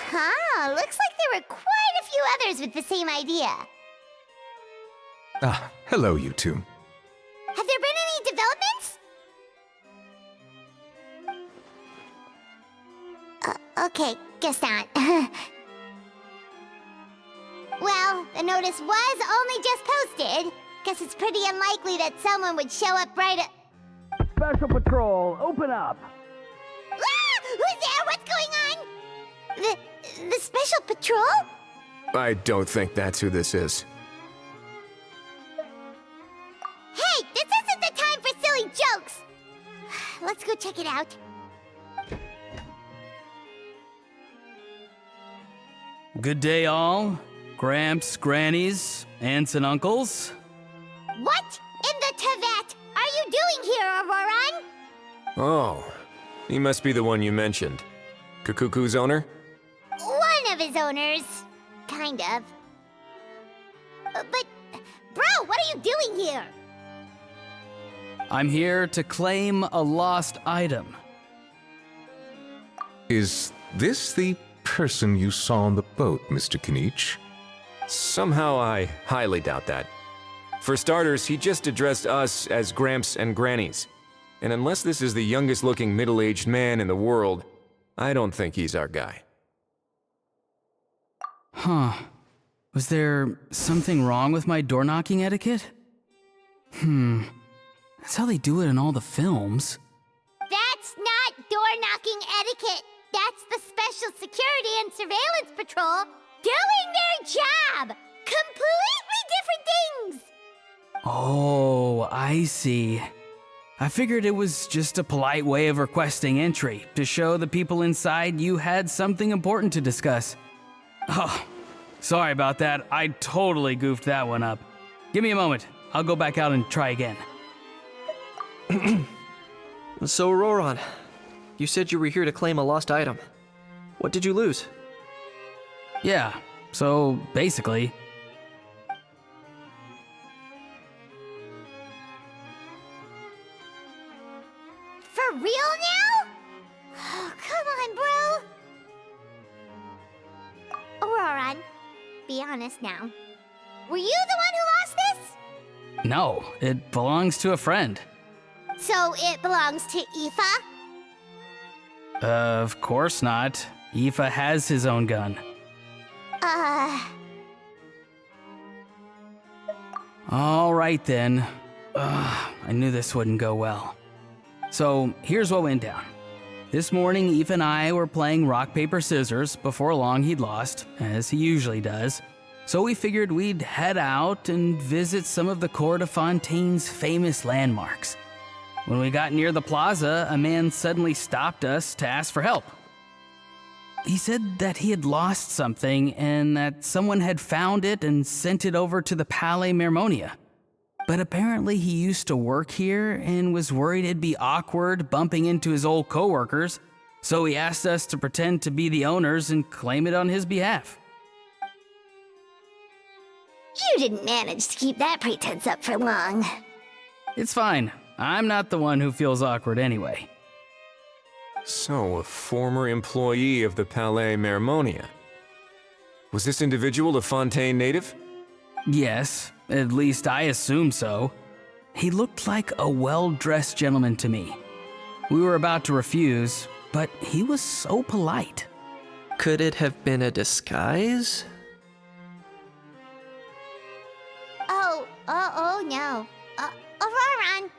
Huh, looks like there were quite a few others with the same idea. Ah, hello, you two. Have there been any developments? Okay, guess not. Well, the notice was only just posted. Guess it's pretty unlikely that someone would show up right at... Special Patrol, open up! Ah! Who's there? What's going on? The Special Patrol? I don't think that's who this is. Hey, this isn't the time for silly jokes! Let's go check it out. Good day, all. Gramps, grannies, aunts, and uncles. What in the Tevat are you doing here, Auroran? Oh, he must be the one you mentioned. Kukuku's owner? One of his owners. Kind of. But, bro, what are you doing here? I'm here to claim a lost item. Is this the person you saw on the boat, Mr. Kinich? Somehow I highly doubt that. For starters, he just addressed us as Gramps and Grannies. And unless this is the youngest looking middle-aged man in the world, I don't think he's our guy. Huh. Was there something wrong with my door-knocking etiquette? That's how they do it in all the films. That's not door-knocking etiquette. That's the Special Security and Surveillance Patrol doing their job! Completely different things! Oh, I see. I figured it was just a polite way of requesting entry to show the people inside you had something important to discuss. Oh, sorry about that. I totally goofed that one up. Give me a moment. I'll go back out and try again. So, Roran, you said you were here to claim a lost item. What did you lose? Yeah, so basically... For real now? Oh, come on, bro. Auroran, be honest now. Were you the one who lost this? No, it belongs to a friend. So it belongs to Aoife? Of course not. Aoife has his own gun. All right then. I knew this wouldn't go well. So here's what went down. This morning, Aoife and I were playing rock, paper, scissors. Before long, he'd lost, as he usually does. So we figured we'd head out and visit some of the Cour de Fontaine's famous landmarks. When we got near the plaza, a man suddenly stopped us to ask for help. He said that he had lost something and that someone had found it and sent it over to the Palais Mermonia. But apparently he used to work here and was worried it'd be awkward bumping into his old coworkers, so he asked us to pretend to be the owners and claim it on his behalf. You didn't manage to keep that pretense up for long. It's fine. I'm not the one who feels awkward anyway. So, a former employee of the Palais Mermonia. Was this individual a Fontaine native? Yes, at least I assume so. He looked like a well-dressed gentleman to me. We were about to refuse, but he was so polite. Could it have been a disguise? Oh no. Auroran,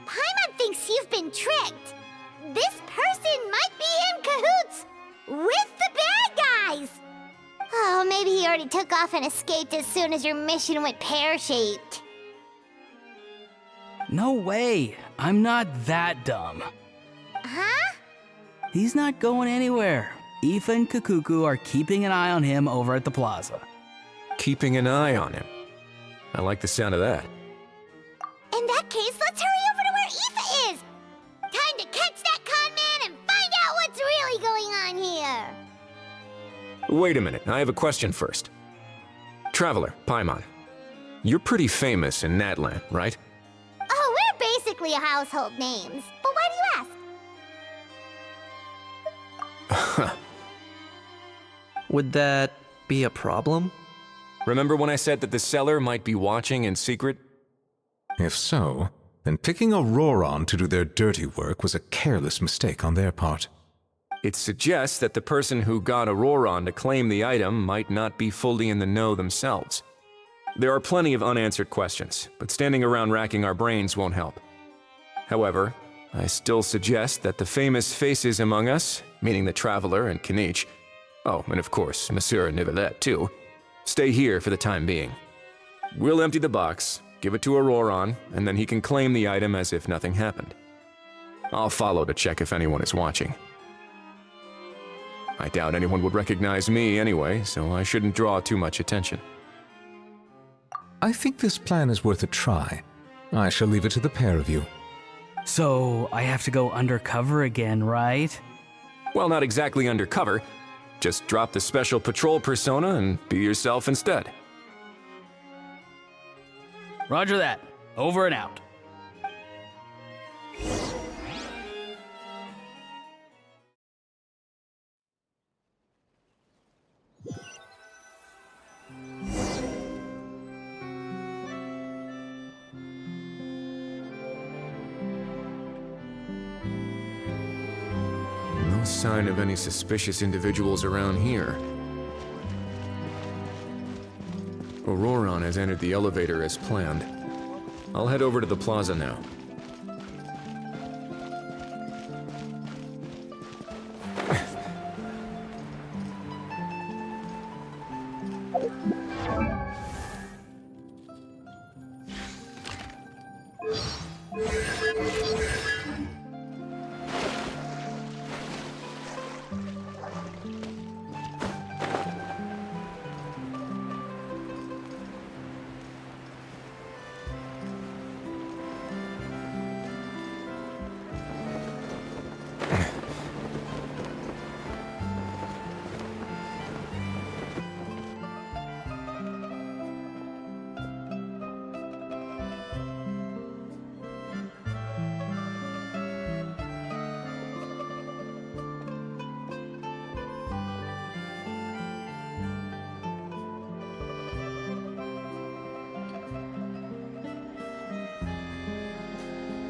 Paimon thinks you've been tricked. This person might be in cahoots with the bad guys. Oh, maybe he already took off and escaped as soon as your mission went pear-shaped. No way. I'm not that dumb. Huh? He's not going anywhere. Aoife and Kukuku are keeping an eye on him over at the plaza. Keeping an eye on him. I like the sound of that. In that case, let's hurry over to where Aoife is. Time to catch that con man and find out what's really going on here. Wait a minute, I have a question first. Traveler, Paimon, you're pretty famous in Natlan, right? Oh, we're basically household names. But why do you ask? Would that be a problem? Remember when I said that the seller might be watching in secret? If so, then picking Auroron to do their dirty work was a careless mistake on their part. It suggests that the person who got Auroron to claim the item might not be fully in the know themselves. There are plenty of unanswered questions, but standing around racking our brains won't help. However, I still suggest that the famous faces among us, meaning the Traveler and Kinich, oh, and of course, Monsieur Nivelette too, stay here for the time being. We'll empty the box, give it to Auroron, and then he can claim the item as if nothing happened. I'll follow to check if anyone is watching. I doubt anyone would recognize me anyway, so I shouldn't draw too much attention. I think this plan is worth a try. I shall leave it to the pair of you. So, I have to go undercover again, right? Well, not exactly undercover. Just drop the special patrol persona and be yourself instead. Roger that. Over and out. No sign of any suspicious individuals around here. Auroron has entered the elevator as planned. I'll head over to the plaza now.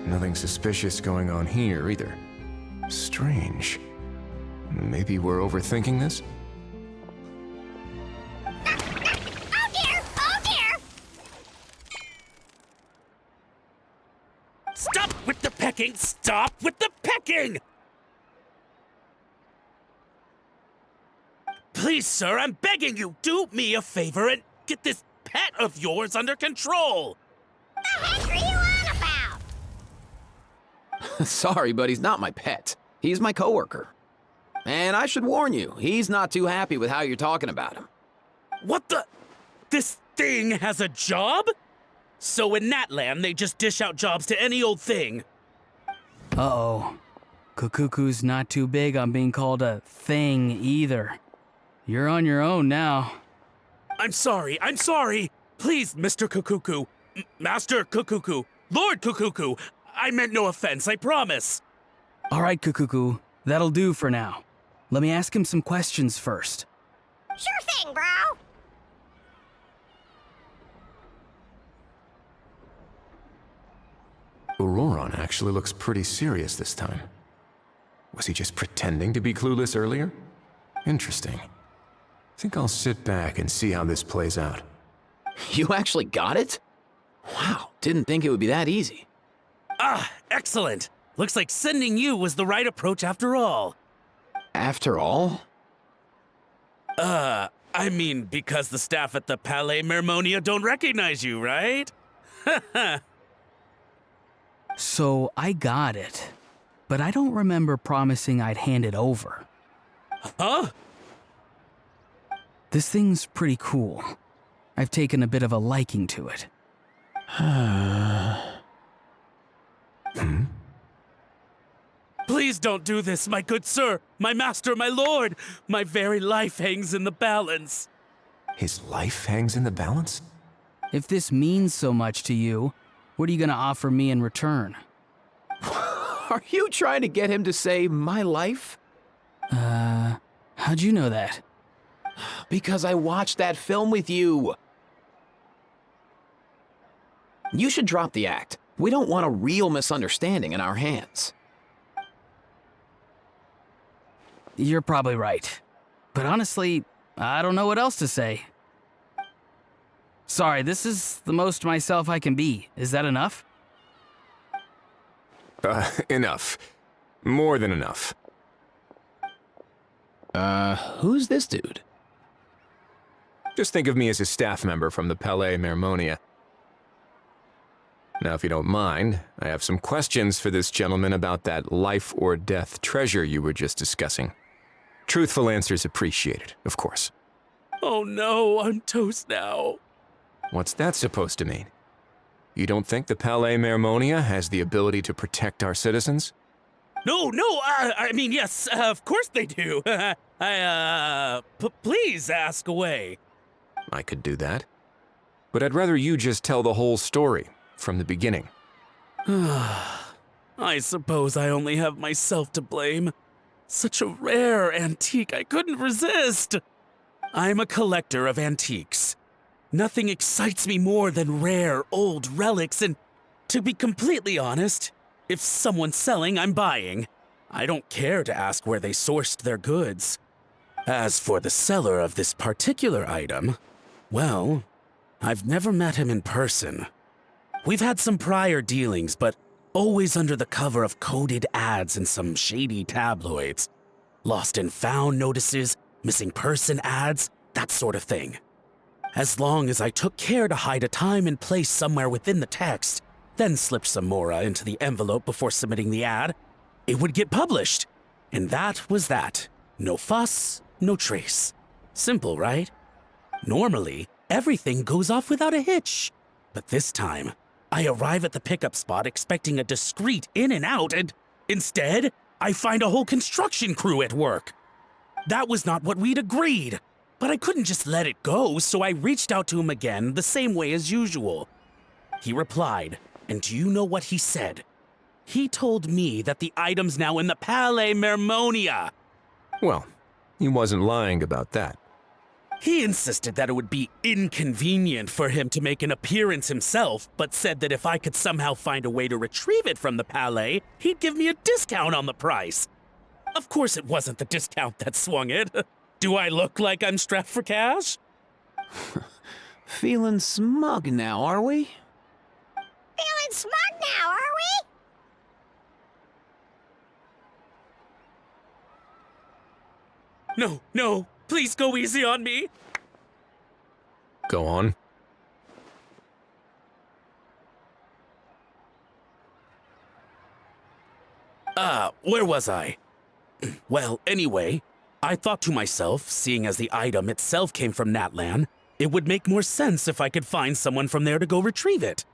Nothing suspicious going on here, either. Strange. Maybe we're overthinking this? Oh dear! Oh dear! Stop with the pecking! Stop with the pecking! Please, sir, I'm begging you, do me a favor and get this pet of yours under control! The heck are you on about? Sorry, but he's not my pet. He's my coworker. And I should warn you, he's not too happy with how you're talking about him. What the? This thing has a job? So in that land, they just dish out jobs to any old thing. Uh-oh. Kukuku's not too big on being called a thing either. You're on your own now. I'm sorry. Please, Mr. Kukuku. Master Kukuku. Lord Kukuku. I meant no offense, I promise. All right, Kukuku. That'll do for now. Let me ask him some questions first. Sure thing, bro. Auroron actually looks pretty serious this time. Was he just pretending to be clueless earlier? Interesting. Think I'll sit back and see how this plays out. You actually got it? Wow, didn't think it would be that easy. Ah, excellent. Looks like sending you was the right approach after all. After all? I mean, because the staff at the Palais Mermonia don't recognize you, right? So I got it, but I don't remember promising I'd hand it over. Huh? This thing's pretty cool. I've taken a bit of a liking to it. Please don't do this, my good sir, my master, my lord. My very life hangs in the balance. His life hangs in the balance? If this means so much to you, what are you gonna offer me in return? Are you trying to get him to say my life? How'd you know that? Because I watched that film with you. You should drop the act. We don't want a real misunderstanding in our hands. You're probably right. But honestly, I don't know what else to say. Sorry, this is the most myself I can be. Is that enough? Enough. More than enough. Who's this dude? Just think of me as a staff member from the Palais Mermonia. Now, if you don't mind, I have some questions for this gentleman about that life or death treasure you were just discussing. Truthful answers appreciated, of course. Oh no, I'm toast now. What's that supposed to mean? You don't think the Palais Mermonia has the ability to protect our citizens? No, I mean, yes, of course they do. Please ask away. I could do that. But I'd rather you just tell the whole story, from the beginning. I suppose I only have myself to blame. Such a rare antique, I couldn't resist. I'm a collector of antiques. Nothing excites me more than rare, old relics, and to be completely honest, if someone's selling, I'm buying. I don't care to ask where they sourced their goods. As for the seller of this particular item, well, I've never met him in person. We've had some prior dealings, but always under the cover of coded ads in some shady tabloids. Lost and found notices, missing person ads, that sort of thing. As long as I took care to hide a time and place somewhere within the text, then slipped some mora into the envelope before submitting the ad, it would get published. And that was that. No fuss, no trace. Simple, right? Normally, everything goes off without a hitch. But this time, I arrive at the pickup spot expecting a discreet in and out, and instead, I find a whole construction crew at work. That was not what we'd agreed. But I couldn't just let it go, so I reached out to him again the same way as usual. He replied, and do you know what he said? He told me that the item's now in the Palais Mermonia. Well, he wasn't lying about that. He insisted that it would be inconvenient for him to make an appearance himself, but said that if I could somehow find a way to retrieve it from the Palais, he'd give me a discount on the price. Of course it wasn't the discount that swung it. Do I look like I'm strapped for cash? Feeling smug now, are we? Feeling smug now, are we? No, please go easy on me. Go on. Where was I? Well, anyway, I thought to myself, seeing as the item itself came from Natlan, it would make more sense if I could find someone from there to go retrieve it.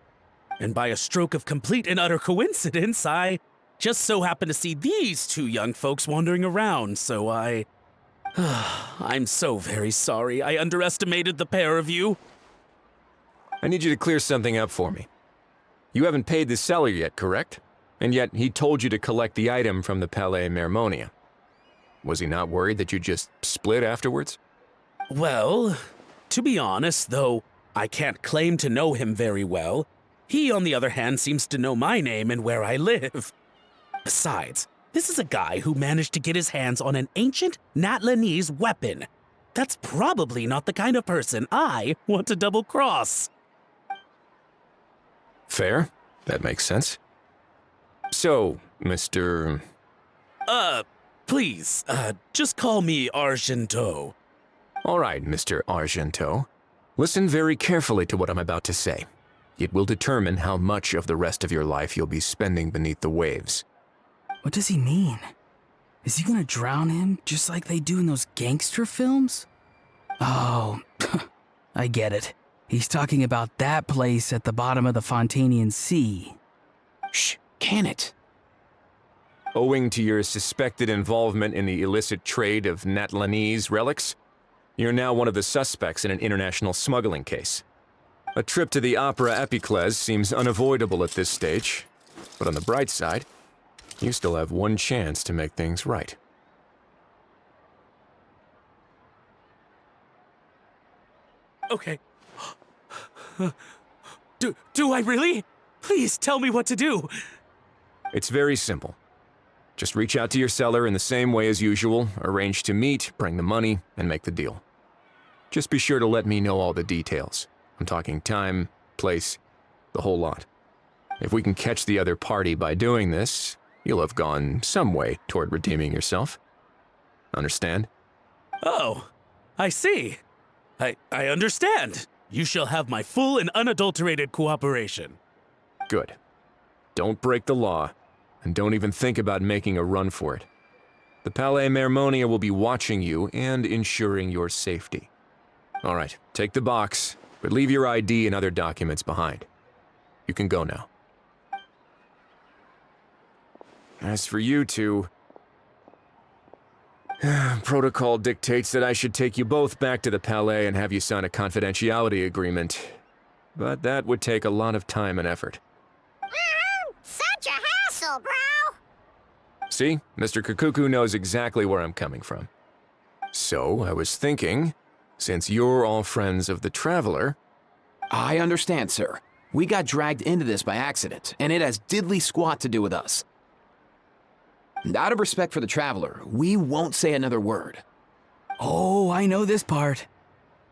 And by a stroke of complete and utter coincidence, I just so happened to see these two young folks wandering around, so I'm so very sorry I underestimated the pair of you. I need you to clear something up for me. You haven't paid the seller yet, correct? And yet he told you to collect the item from the Palais Mermonia. Was he not worried that you just split afterwards? Well, to be honest, though I can't claim to know him very well, he, on the other hand, seems to know my name and where I live. Besides, this is a guy who managed to get his hands on an ancient Natlanese weapon. That's probably not the kind of person I want to double-cross. Fair. That makes sense. So, Mr. Please, just call me Argento. All right, Mr. Argento. Listen very carefully to what I'm about to say. It will determine how much of the rest of your life you'll be spending beneath the waves. What does he mean? Is he gonna drown him just like they do in those gangster films? Oh, I get it. He's talking about that place at the bottom of the Fontanian Sea. Shh, can it? Owing to your suspected involvement in the illicit trade of Natlanese relics, you're now one of the suspects in an international smuggling case. A trip to the Opera Epiclese seems unavoidable at this stage, but on the bright side, you still have one chance to make things right. Okay. Do I really? Please tell me what to do. It's very simple. Just reach out to your seller in the same way as usual, arrange to meet, bring the money, and make the deal. Just be sure to let me know all the details. I'm talking time, place, the whole lot. If we can catch the other party by doing this, you'll have gone some way toward redeeming yourself. Understand? Oh, I see. I understand. You shall have my full and unadulterated cooperation. Good. Don't break the law, and don't even think about making a run for it. The Palais Mermonia will be watching you and ensuring your safety. All right, take the box, but leave your ID and other documents behind. You can go now. As for you two, protocol dictates that I should take you both back to the Palais and have you sign a confidentiality agreement. But that would take a lot of time and effort. Such a hassle, bro! See, Mr. Kakuku knows exactly where I'm coming from. So, I was thinking, since you're all friends of the Traveler... I understand, sir. We got dragged into this by accident, and it has diddly squat to do with us. And out of respect for the Traveler, we won't say another word. Oh, I know this part.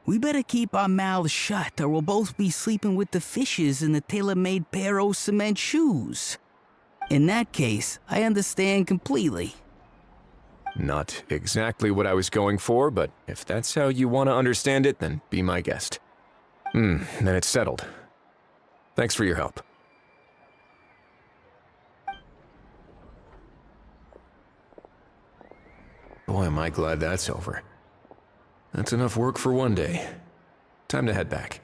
We better keep our mouths shut or we'll both be sleeping with the fishes in the tailor-made pair of cement shoes. In that case, I understand completely. Not exactly what I was going for, but if that's how you want to understand it, then be my guest. Then it's settled. Thanks for your help. Boy, am I glad that's over. That's enough work for one day. Time to head back.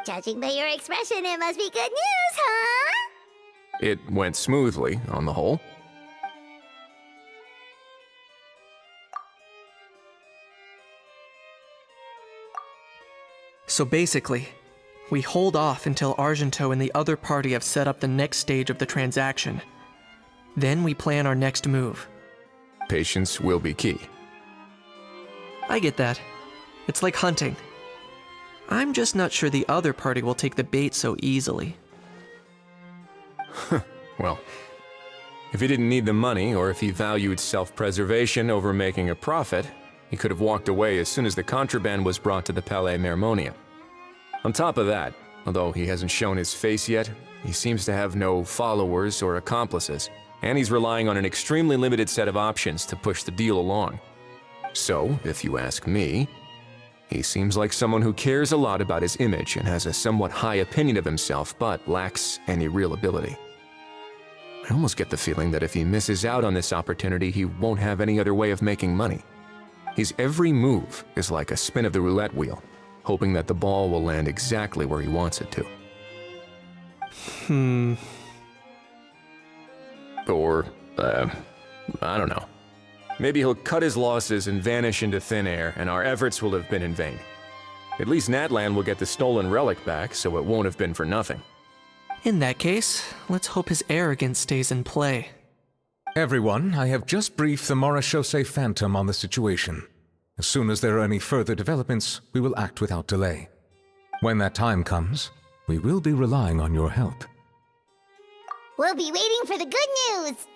Judging by your expression, it must be good news, huh? It went smoothly, on the whole. So basically, we hold off until Argento and the other party have set up the next stage of the transaction. Then we plan our next move. Patience will be key. I get that. It's like hunting. I'm just not sure the other party will take the bait so easily. Well, if he didn't need the money, or if he valued self-preservation over making a profit, he could have walked away as soon as the contraband was brought to the Palais Mermonia. On top of that, although he hasn't shown his face yet, he seems to have no followers or accomplices, and he's relying on an extremely limited set of options to push the deal along. So, if you ask me, he seems like someone who cares a lot about his image and has a somewhat high opinion of himself, but lacks any real ability. I almost get the feeling that if he misses out on this opportunity, he won't have any other way of making money. His every move is like a spin of the roulette wheel, hoping that the ball will land exactly where he wants it to. Or, I don't know. Maybe he'll cut his losses and vanish into thin air, and our efforts will have been in vain. At least Natlan will get the stolen relic back, so it won't have been for nothing. In that case, let's hope his arrogance stays in play. Everyone, I have just briefed the Marechaussee Phantom on the situation. As soon as there are any further developments, we will act without delay. When that time comes, we will be relying on your help. We'll be waiting for the good news.